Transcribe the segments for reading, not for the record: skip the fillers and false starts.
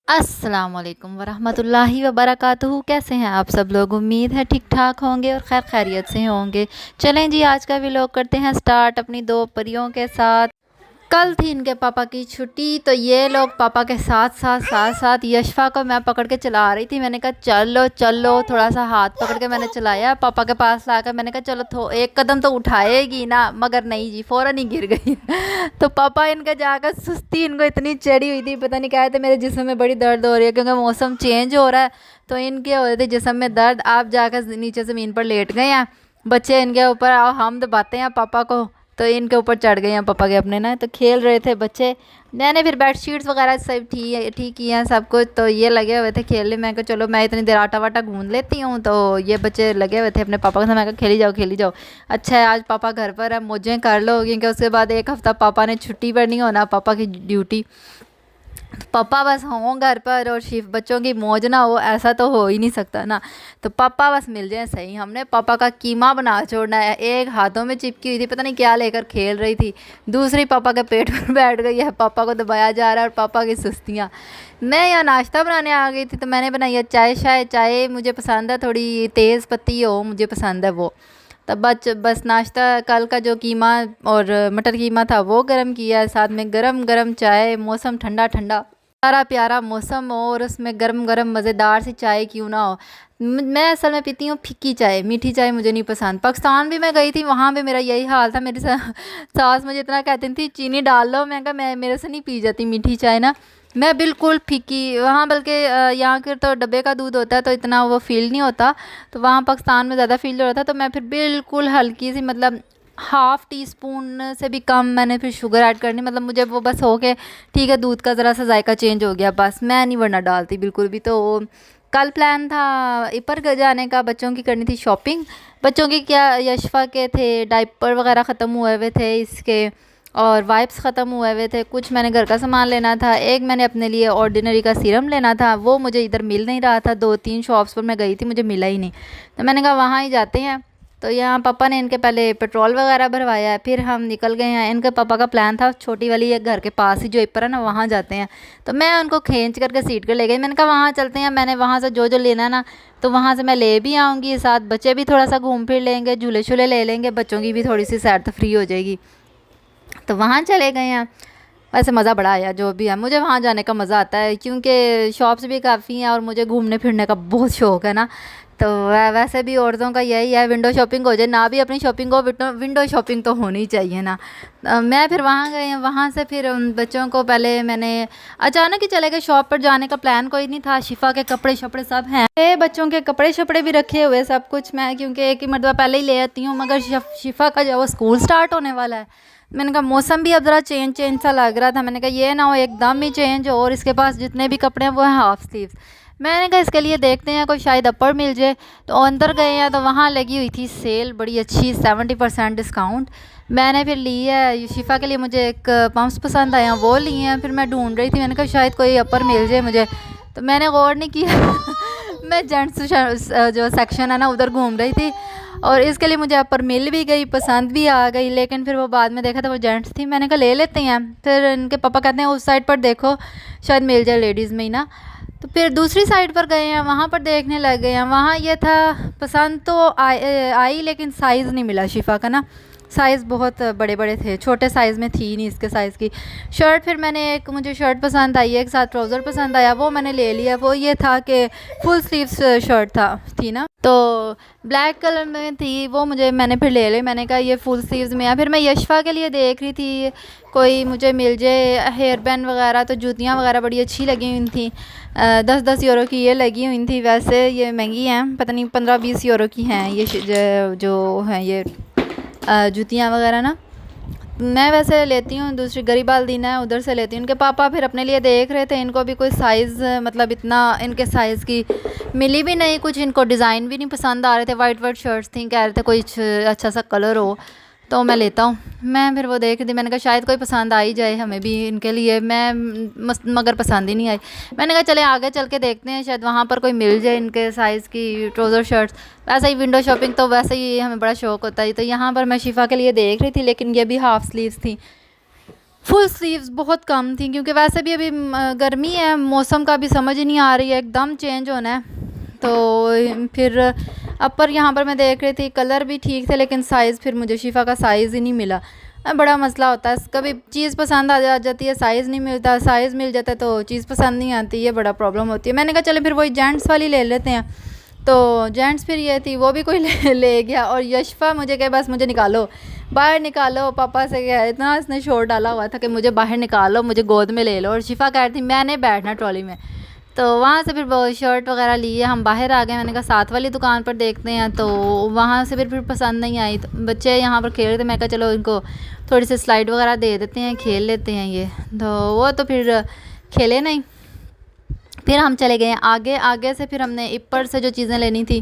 अस्सलाम वालेकुम वरहमतुल्लाहि वबरकातुहू। कैसे हैं आप सब लोग? उम्मीद है ठीक ठाक होंगे और खैर खैरियत से होंगे। चलें जी, आज का व्लॉग करते हैं स्टार्ट अपनी दो परियों के साथ। कल थी इनके पापा की छुट्टी, तो ये लोग पापा के साथ यशफा को मैं पकड़ के चला रही थी। मैंने कहा चलो चलो, थोड़ा सा हाथ पकड़ के मैंने चलाया, पापा के पास लाकर मैंने कहा चलो एक कदम तो उठाएगी ना, मगर नहीं जी, फ़ौरन ही गिर गई। तो पापा इनका जाकर सुस्ती इनको इतनी चढ़ी हुई थी, पता नहीं क्या थे, मेरे जिस्म में बड़ी दर्द हो रही है क्योंकि मौसम चेंज हो रहा है। तो इनके हो रहे थे जिस्म में दर्द, आप जाकर नीचे ज़मीन पर लेट गए हैं। बच्चे इनके ऊपर आओ हम दबाते हैं पापा को, तो इनके ऊपर चढ़ गए हैं पापा के अपने ना। तो खेल रहे थे बच्चे, मैंने फिर बेडशीट्स वगैरह सब ठीक किए हैं सब कुछ। तो ये लगे हुए थे खेलने, मैं कहा चलो मैं इतनी देर आटा वाटा गूंद लेती हूँ। तो ये बच्चे लगे हुए थे अपने पापा के साथ, मैं कहा खेली जाओ खेली जाओ। अच्छा है आज पापा घर पर है, मौजें कर लो, क्योंकि उसके बाद एक हफ़्ता पापा ने छुट्टी पर नहीं होना, पापा की ड्यूटी। पापा बस हों घर पर और शिफ बच्चों की मौज ना हो, ऐसा तो हो ही नहीं सकता ना। तो पापा बस मिल जाए सही। हमने पापा का कीमा बना छोड़ना है। एक हाथों में चिपकी हुई थी, पता नहीं क्या लेकर खेल रही थी, दूसरी पापा के पेट पर बैठ गई है, पापा को दबाया जा रहा है और पापा की सुस्तियाँ। मैं यहाँ नाश्ता बनाने आ गई थी, तो मैंने बनाई है चाय मुझे पसंद है, थोड़ी तेज़ पत्ती हो मुझे पसंद है वो। तब बस नाश्ता कल का जो कीमा और मटर कीमा था वो गरम किया, साथ में गरम गरम चाय, मौसम ठंडा ठंडा, प्यारा प्यारा मौसम हो और उसमें गरम गरम मज़ेदार सी चाय क्यों ना हो। मैं असल में पीती हूँ फीकी चाय, मीठी चाय मुझे नहीं पसंद। पाकिस्तान भी मैं गई थी, वहाँ भी मेरा यही हाल था। मेरी सास मुझे इतना कहती थी चीनी डाल लो, मैं कहा मैं मेरे से नहीं पी जाती मीठी चाय ना, मैं बिल्कुल फीकी। वहाँ बल्कि यहाँ के तो डब्बे का दूध होता है तो इतना वो फील नहीं होता, तो वहाँ पाकिस्तान में ज़्यादा फील हो रहा था। तो मैं फिर बिल्कुल हल्की सी, मतलब हाफ़ टी स्पून से भी कम मैंने फिर शुगर ऐड करनी, मतलब मुझे वो बस हो के ठीक है, दूध का ज़रा सा जायका चेंज हो गया बस, मैं नहीं वरना डालती बिल्कुल भी। तो कल प्लान था ईपर जाने का, बच्चों की करनी थी शॉपिंग। बच्चों की क्या, यशफा के थे डायपर वगैरह ख़त्म हुए हुए थे इसके, और वाइप्स ख़त्म हुए हुए थे, कुछ मैंने घर का सामान लेना था, एक मैंने अपने लिए ऑर्डिनरी का सीरम लेना था, वो मुझे इधर मिल नहीं रहा था। 2-3 शॉप्स पर मैं गई थी, मुझे मिला ही नहीं, तो मैंने कहा वहाँ ही जाते हैं। तो यहाँ पापा ने इनके पहले पेट्रोल वगैरह भरवाया है, फिर हम निकल गए हैं। इनके पापा का प्लान था छोटी वाली ये घर के पास ही जो ईपर है ना, वहाँ जाते हैं। तो मैं उनको खींच करके सीट कर ले गई, मैंने कहा वहाँ चलते हैं, मैंने वहाँ से जो जो लेना है ना, तो वहाँ से मैं ले भी आऊँगी, साथ बच्चे भी थोड़ा सा घूम फिर लेंगे, झूले शूले ले लेंगे, बच्चों की भी थोड़ी सी सैर तफरी हो जाएगी। तो वहाँ चले गए हैं। वैसे मज़ा बड़ा आया, जो भी है मुझे वहाँ जाने का मज़ा आता है, क्योंकि शॉप्स भी काफ़ी हैं और मुझे घूमने फिरने का बहुत शौक़ है ना। तो वैसे भी औरतों का यही है, विंडो शॉपिंग हो जाए ना भी अपनी शॉपिंग हो, विंडो शॉपिंग तो होनी चाहिए ना। मैं फिर वहाँ गई हैं, वहाँ से फिर उन बच्चों को पहले मैंने अचानक ही चले गए, शॉप पर जाने का प्लान कोई नहीं था। शिफा के कपड़े शपड़े सब हैं, बच्चों के कपड़े शपड़े भी रखे हुए सब कुछ, मैं क्योंकि एक ही मरतबा पहले ही ले आती हूँ, मगर शिफा का जो वो स्कूल स्टार्ट होने वाला है, मैंने कहा मौसम भी अब ज़रा चेंज सा लग रहा था, मैंने कहा ये ना हो एकदम ही चेंज हो और इसके पास जितने भी कपड़े हैं वो हैं हाफ़ स्लीव्स। मैंने कहा इसके लिए देखते हैं कोई शायद अपर मिल जाए। तो अंदर गए हैं तो वहाँ लगी हुई थी सेल बड़ी अच्छी, 70% डिस्काउंट। मैंने फिर ली है शिफा के लिए, मुझे एक पम्प्स पसंद आया वो लिए हैं। फिर मैं ढूंढ रही थी, मैंने कहा शायद कोई अपर मिल जाए मुझे, तो मैंने गौर नहीं किया। मैं जेंट्स जो सेक्शन है ना उधर घूम रही थी और इसके लिए मुझे अपर मिल भी गई, पसंद भी आ गई, लेकिन फिर वो बाद में देखा था वो जेंट्स थी, मैंने कहा ले लेते हैं। फिर इनके पापा कहते हैं उस साइड पर देखो शायद मिल जाए लेडीज़ में ही ना। तो फिर दूसरी साइड पर गए हैं, वहाँ पर देखने लग गए हैं। वहाँ ये था पसंद तो आई लेकिन साइज़ नहीं मिला शिफा का ना, साइज़ बहुत बड़े बड़े थे, छोटे साइज़ में थी नहीं इसके साइज़ की शर्ट। फिर मैंने एक, मुझे शर्ट पसंद आई, एक साथ ट्राउज़र पसंद आया, वो मैंने ले लिया। वो ये था कि फुल स्लीव्स शर्ट थी ना, तो ब्लैक कलर में थी वो, मैंने फिर ले ली। मैंने कहा ये फुल स्लीव्स में है। फिर मैं यशफा के लिए देख रही थी कोई मुझे मिल जाए हेयर बैंड वगैरह, तो जूतियाँ वगैरह बड़ी अच्छी लगी हुई थी, 10-10 यूरो की ये लगी हुई थी। वैसे ये महंगी हैं, पता नहीं 15-20 यूरो की हैं ये जो हैं ये जूतियाँ वगैरह ना। मैं वैसे लेती हूँ, दूसरी गरीबाल दीना है उधर से लेती हूँ। इनके पापा फिर अपने लिए देख रहे थे, इनको भी कोई साइज़, मतलब इतना इनके साइज़ की मिली भी नहीं, कुछ इनको डिज़ाइन भी नहीं पसंद आ रहे थे। वाइट शर्ट्स थी, कह रहे थे कोई अच्छा सा कलर हो तो मैं लेता हूँ। मैं फिर वो देख रही थी, मैंने कहा शायद कोई पसंद आ ही जाए हमें भी इनके लिए, मगर पसंद ही नहीं आई। मैंने कहा चले आगे चल के देखते हैं, शायद वहाँ पर कोई मिल जाए इनके साइज़ की ट्राउज़र शर्ट्स। वैसे ही विंडो शॉपिंग तो वैसे ही हमें बड़ा शौक़ होता है, तो यहाँ पर मैं शिफा के लिए देख रही थी, लेकिन ये भी हाफ़ स्लीव्स थी। फुल स्लीव्स बहुत कम थी, क्योंकि वैसे भी अभी गर्मी है, मौसम का भी समझ नहीं आ रही है, एकदम चेंज होना है। तो फिर अपर यहाँ पर मैं देख रही थी, कलर भी ठीक थे, लेकिन साइज़ फिर मुझे शिफा का साइज़ ही नहीं मिला। बड़ा मसला होता है, कभी चीज़ पसंद आ जाती है, साइज़ नहीं मिलता, साइज़ मिल जाता है तो चीज़ पसंद नहीं आती, ये बड़ा प्रॉब्लम होती है। मैंने कहा चले फिर वही जेंट्स वाली ले लेते हैं। तो जेंट्स फिर ये थी, वो भी कोई ले गया। और यशफा मुझे कहे बस मुझे निकालो, बाहर निकालो, पापा से क्या इतना इसने शोर डाला हुआ था कि मुझे बाहर निकालो, मुझे गोद में ले लो। और शिफा कह रही थी मैंने बैठना ट्रॉली में। तो वहाँ से फिर वो शर्ट वगैरह लिए, हम बाहर आ गए। मैंने कहा साथ वाली दुकान पर देखते हैं, तो वहाँ से फिर पसंद नहीं आई। तो बच्चे यहाँ पर खेल रहे थे, मैं कहा चलो इनको थोड़ी सी स्लाइड वगैरह दे देते हैं, खेल लेते हैं ये। तो वो तो फिर खेले नहीं। फिर हम चले गए आगे। आगे से फिर हमने ऊपर से जो चीज़ें लेनी थी,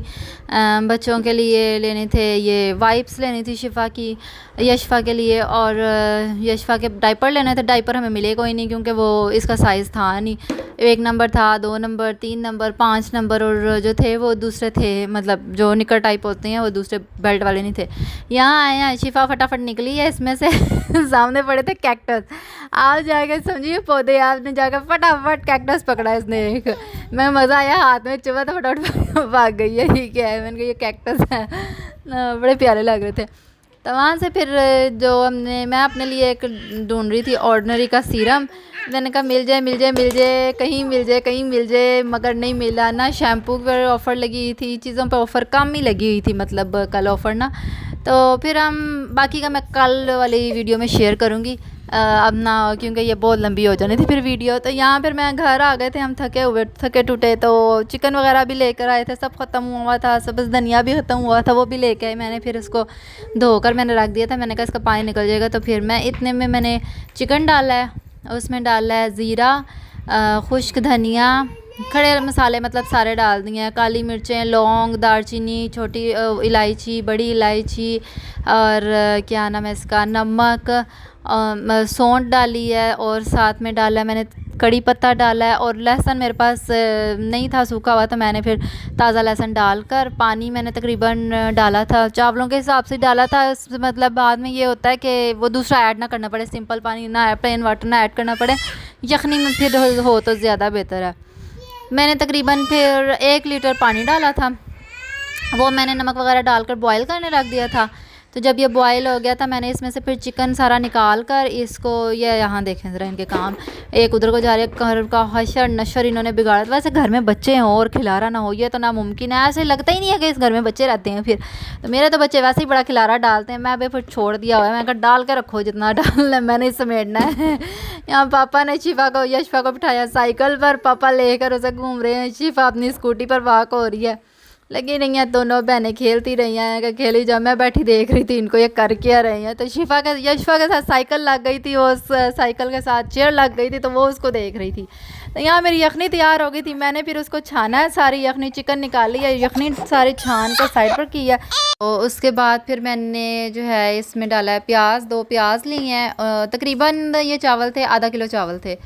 बच्चों के लिए लेने थे, ये वाइप्स लेनी थी शिफा की, यशफा के लिए, और यशफा के डाइपर लेने थे। डाइपर हमें मिले कोई नहीं, क्योंकि वो इसका साइज़ था नहीं। 1 नंबर था, 2 नंबर, 3 नंबर, 5 नंबर, और जो थे वो दूसरे थे, मतलब जो निकर टाइप होते हैं वो दूसरे बेल्ट वाले नहीं थे। यहाँ आए हैं, शिफा फटाफट निकली है इसमें से सामने पड़े थे कैक्टस। आप जाकर समझिए पौधे, आपने जाकर फटाफट कैक्टस पकड़ा इसने एक। मैं मज़ा आया, हाथ में चुभा तो फटाफट भाग गई है। ये क्या है, मैंने कहा ये कैक्टस है। बड़े प्यारे लग रहे थे। तो वहाँ से फिर जो मैं अपने लिए एक ढूंढ रही थी ऑर्डिनरी का सीरम। मैंने कहा मिल जाए मिल जाए मिल जाए, कहीं मिल जाए कहीं मिल जाए, मगर नहीं मिला ना। शैम्पू पर ऑफ़र लगी थी, चीज़ों पर ऑफ़र कम ही लगी हुई थी, मतलब कल ऑफ़र ना। तो फिर हम बाकी का मैं कल वाली वीडियो में शेयर करूँगी अब ना, क्योंकि ये बहुत लंबी हो जानी थी फिर वीडियो। तो यहाँ फिर मैं घर आ गए थे हम, थके हुए थके टूटे। तो चिकन वगैरह भी लेकर आए थे, सब ख़त्म हुआ था, सब बस धनिया भी ख़त्म हुआ था, वो भी लेके आए मैंने। फिर उसको धोकर मैंने रख दिया था, मैंने कहा इसका पानी निकल जाएगा। तो फिर मैं इतने में मैंने चिकन डाला है, उसमें डाला है ज़ीरा, खुश्क धनिया, खड़े मसाले मतलब सारे डाल दिए हैं, काली मिर्चें, लौंग, दालचीनी, छोटी इलायची, बड़ी इलायची, और क्या नाम है इसका, नमक, सौंठ डाली है, और साथ में डाला है मैंने कड़ी पत्ता डाला है। और लहसुन मेरे पास नहीं था, सूखा हुआ, तो मैंने फिर ताज़ा लहसुन डालकर, पानी मैंने तकरीबन डाला था चावलों के हिसाब से डाला था। मतलब बाद में ये होता है कि वो दूसरा ऐड ना करना पड़े, सिंपल पानी ना, प्लेन वाटर ना ऐड करना पड़े, यखनी में फिर हो तो ज़्यादा बेहतर है। मैंने तकरीबन फिर 1 लीटर पानी डाला था, वो मैंने नमक वगैरह डालकर बॉयल करने रख दिया था। तो जब ये बॉयल हो गया था, मैंने इसमें से फिर चिकन सारा निकाल कर इसको, ये यहाँ देखें ज़रा इनके काम, एक उधर को जा रहे, घर का हशर नशर इन्होंने बिगाड़ा। वैसे घर में बच्चे हों और खिलारा ना हो, ये तो नामुमकिन है, ऐसे लगता ही नहीं है कि इस घर में बच्चे रहते हैं। फिर तो मेरे तो बच्चे वैसे ही बड़ा खिलारा डालते हैं, मैं भी फिर छोड़ दिया हुआ है। मैं कहा डाल के रखो, जितना डालना मैंने समेटना है। यहाँ पापा ने शिफा को, यशफा को बिठाया साइकिल पर, पापा लेकर उसे घूम रहे हैं, शिफा अपनी स्कूटी पर वॉक हो रही है। लगी रही हैं दोनों बहनें, खेलती रही हैं कि खेली जाओ। मैं बैठी देख रही थी इनको ये कर क्या रही हैं। तो यशफा के साथ साइकिल लग गई थी, वो उस साइकिल के साथ चेयर लग गई थी, तो वो उसको देख रही थी। तो यहाँ मेरी यखनी तैयार हो गई थी, मैंने फिर उसको छाना है, सारी यखनी चिकन निकाली है, यखनी सारी छान कर साइड पर की है। तो उसके बाद फिर मैंने जो है इसमें डाला है प्याज, 2 प्याज लिए हैं, तकरीबन ये चावल थे, आधा किलो चावल थे।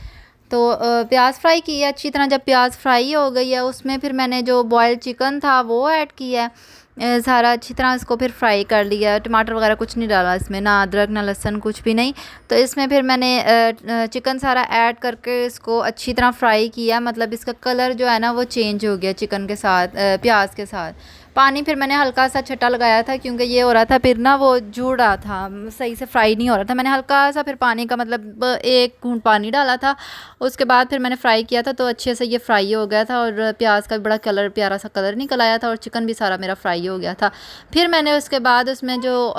तो प्याज फ्राई की है अच्छी तरह। जब प्याज फ्राई हो गई है, उसमें फिर मैंने जो बॉयल्ड चिकन था वो ऐड किया है, सारा अच्छी तरह इसको फिर फ्राई कर लिया। टमाटर वगैरह कुछ नहीं डाला इसमें, ना अदरक ना लहसुन कुछ भी नहीं। तो इसमें फिर मैंने चिकन सारा ऐड करके इसको अच्छी तरह फ्राई किया, मतलब इसका कलर जो है ना वो चेंज हो गया चिकन के साथ, प्याज के साथ। पानी फिर मैंने हल्का सा छट्टा लगाया था, क्योंकि ये हो रहा था फिर ना वो जुड़ रहा था, सही से फ्राई नहीं हो रहा था। मैंने हल्का सा फिर पानी का मतलब 1 घूंट पानी डाला था। उसके बाद फिर मैंने फ्राई किया था, तो अच्छे से ये फ्राई हो गया था, और प्याज का भी बड़ा कलर, प्यारा सा कलर निकल आया था, और चिकन भी सारा मेरा फ्राई हो गया था। फिर मैंने उसके बाद उसमें जो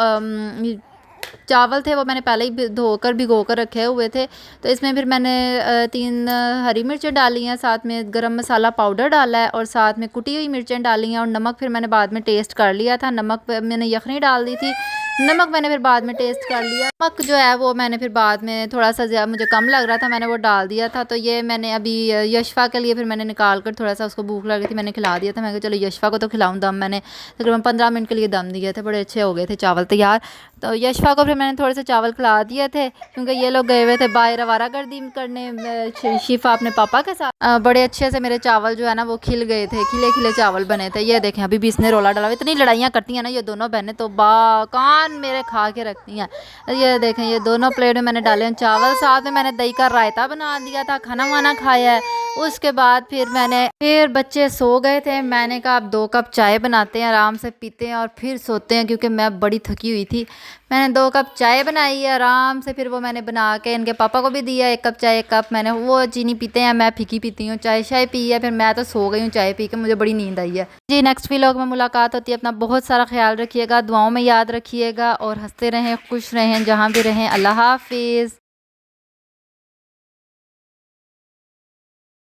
चावल थे वो मैंने पहले ही धोकर भिगो कर रखे हुए थे। तो इसमें फिर मैंने 3 हरी मिर्चें डाली हैं, साथ में गरम मसाला पाउडर डाला है, और साथ में कुटी हुई मिर्चें डाली हैं, और नमक फिर मैंने बाद में टेस्ट कर लिया था। नमक मैंने यखनी डाल दी थी, नमक मैंने फिर बाद में टेस्ट कर लिया। नमक जो है वो मैंने फिर बाद में थोड़ा सा ज़्यादा मुझे कम लग रहा था, मैंने वो डाल दिया था। तो ये मैंने अभी यशफा के लिए फिर मैंने निकाल कर, थोड़ा सा उसको भूख लग रही थी, मैंने खिला दिया था। मैं चलो यशफा को तो खिलाऊँ। दम मैंने तकरीबन 15 मिनट के लिए दम दिए थे, बड़े अच्छे हो गए थे चावल तैयार। तो यशफा को फिर मैंने थोड़े से चावल खिला दिए थे, क्योंकि ये लोग गए हुए थे बाहर आवारागर्दी करने, शिफा अपने पापा के साथ। बड़े अच्छे से मेरे चावल जो है ना वो खिल गए थे, खिले खिले चावल बने थे। ये देखें अभी भी इसने रोला डाला। इतनी लड़ाइयाँ करती हैं ना ये दोनों बहनें, तो कहाँ कान मेरे खा के रखती हैं। ये देखें, ये दोनों प्लेट में मैंने डाले हैं चावल, साथ में मैंने दही का रायता बना दिया था, खाना वाना खाया है। उसके बाद फिर बच्चे सो गए थे। मैंने कहा अब 2 कप चाय बनाते हैं, आराम से पीते हैं और फिर सोते हैं, क्योंकि मैं बड़ी थकी हुई थी। मैंने 2 कप चाय बनाई है आराम से, फिर वो मैंने बना के इनके पापा को भी दिया 1 कप चाय। 1 कप मैंने, वो चीनी पीते हैं, मैं फीकी पीती हूँ, चाय शाय पी है। फिर मैं तो सो गई हूँ चाय पी के, मुझे बड़ी नींद आई है जी। नेक्स्ट व्लॉग में मुलाकात होती है। अपना बहुत सारा ख्याल रखिएगा, दुआओं में याद रखिएगा और हंसते रहें, खुश रहें जहाँ भी रहें। अल्लाह हाफिज़।